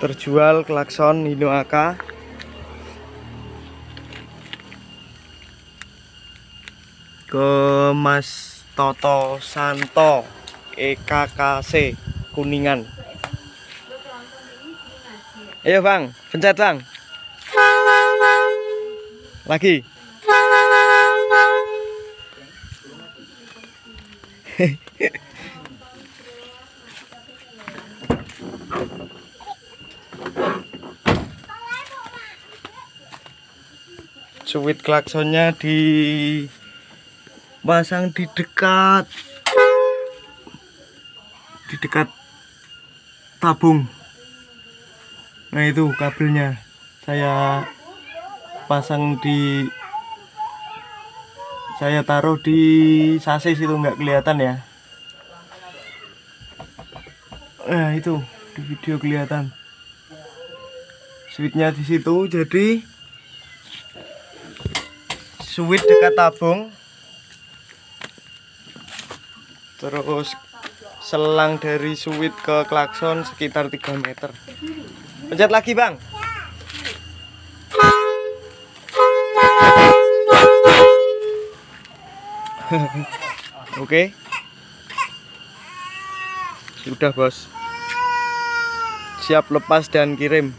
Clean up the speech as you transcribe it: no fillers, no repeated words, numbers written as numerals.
Terjual klakson Hinoaka. Ke Mas Toto Santo EKKC Kuningan. Ayo Bang, pencet Bang. Lagi. Suwit klaksonnya dipasang di dekat tabung. Nah itu kabelnya saya taruh di sasis, itu nggak kelihatan ya. Nah itu di video kelihatan switchnya di situ. Jadi switch dekat tabung, terus selang dari switch ke klakson sekitar 3 meter. Pencet lagi Bang. Oke. Sudah Bos. Siap lepas dan kirim.